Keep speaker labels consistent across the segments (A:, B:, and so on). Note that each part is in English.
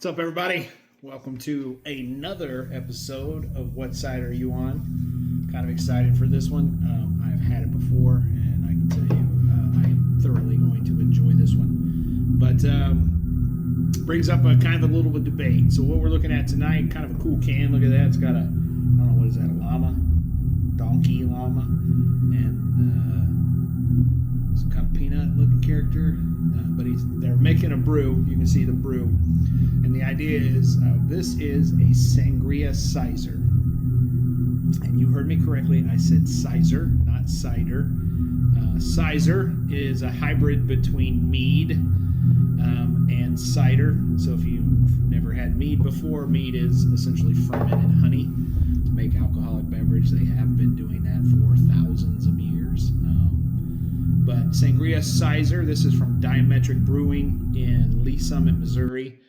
A: What's up, everybody? Welcome to another episode of What Cider U On. Kind of excited for this one. I've had it before, and I can tell you I am thoroughly going to enjoy this one. But brings up a kind of a little bit of debate. So what we're looking at tonight, kind of a cool can. Look at that. It's got a, I don't know, what is that, a llama? Donkey llama. And some kind of peanut-looking character. But they're making a brew. You can see the brew. And the idea is, this is a Sangria Cyser. And you heard me correctly. I said Cyser, not cider. Cyser is a hybrid between mead and cider. So if you've never had mead before, mead is essentially fermented honey to make alcoholic beverage. They have been doing that for thousands of years. But Sangria Cyser, this is from Diametric Brewing in Lee Summit, Missouri.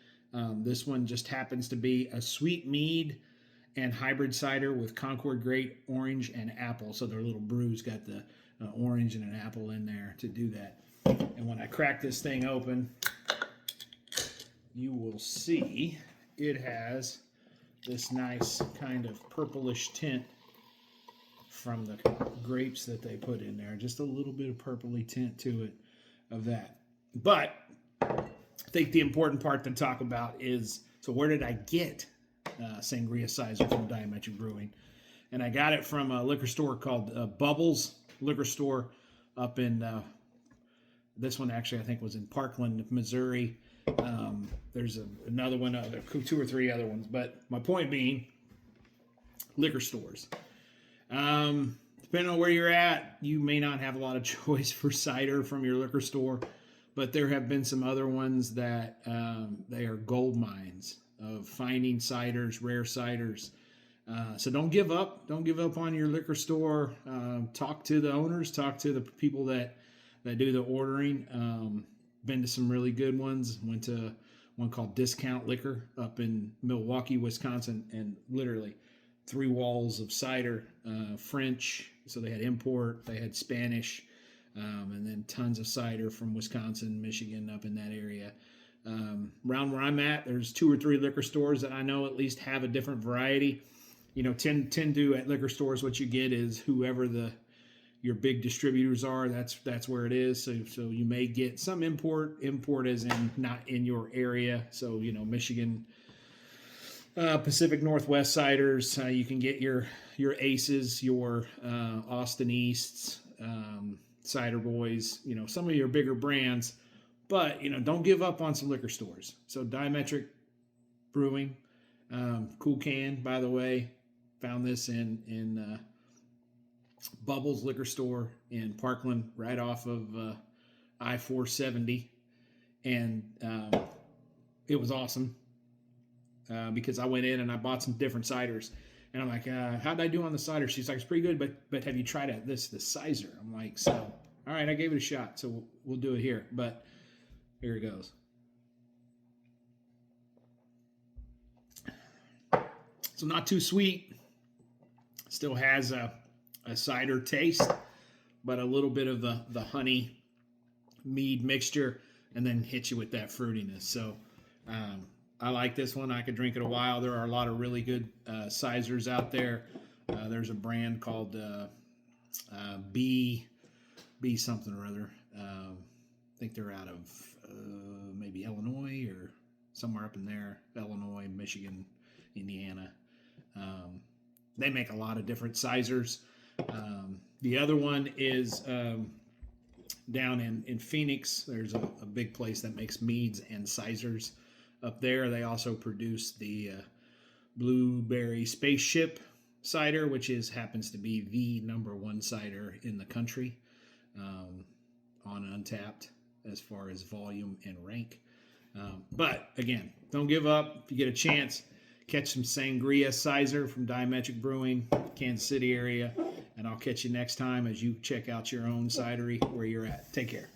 A: This one just happens to be a sweet mead and hybrid cider with Concord grape, orange, and apple. So their little brew's got the orange and an apple in there to do that. And when I crack this thing open, you will see it has this nice kind of purplish tint from the grapes that they put in there. Just a little bit of purpley tint to it of that. But I think the important part to talk about is, so where did I get Sangria Cyser from Diametric Brewing? And I got it from a liquor store called Bubbles Liquor Store up in, this one actually I think was in Parkland, Missouri. There's another one, two or three other ones. But my point being, liquor stores. Depending on where you're at, you may not have a lot of choice for cider from your liquor store, but there have been some other ones that they are gold mines of finding ciders, rare ciders. So don't give up. Don't give up on your liquor store. Talk to the owners. Talk to the people that do the ordering. Been to some really good ones. Went to one called Discount Liquor up in Milwaukee, Wisconsin, and literally 3 walls of cider, French. So they had import, they had Spanish, and then tons of cider from Wisconsin, Michigan, up in that area. Around where I'm at, there's 2 or 3 liquor stores that I know at least have a different variety. You know, tend to at liquor stores, what you get is whoever your big distributors are, that's where it is. So you may get some import as in not in your area. So, you know, Michigan, Pacific Northwest ciders. You can get your Aces, your Austin Easts, Cider Boys, you know, some of your bigger brands. But, you know, don't give up on some liquor stores. So Diametric Brewing, cool can, by the way. Found this in Bubbles Liquor Store in Parkland, right off of I-470. And it was awesome. Because I went in and I bought some different ciders, and I'm like, how'd I do on the cider? She's like, it's pretty good, but have you tried the Cyser? I'm like, so, all right, I gave it a shot, so we'll do it here. But here it goes. So not too sweet. Still has a cider taste, but a little bit of the honey mead mixture, and then hit you with that fruitiness. So I like this one. I could drink it a while. There are a lot of really good Cysers out there. There's a brand called B something or other. I think they're out of maybe Illinois or somewhere up in there. Illinois, Michigan, Indiana. They make a lot of different Cysers. The other one is down in Phoenix. There's a big place that makes meads and Cysers. Up there, they also produce the Blueberry Spaceship cider, which happens to be the #1 cider in the country on Untapped as far as volume and rank. But again, don't give up. If you get a chance, catch some Sangria Cyser from Diametric Brewing, Kansas City area, and I'll catch you next time as you check out your own cidery where you're at. Take care.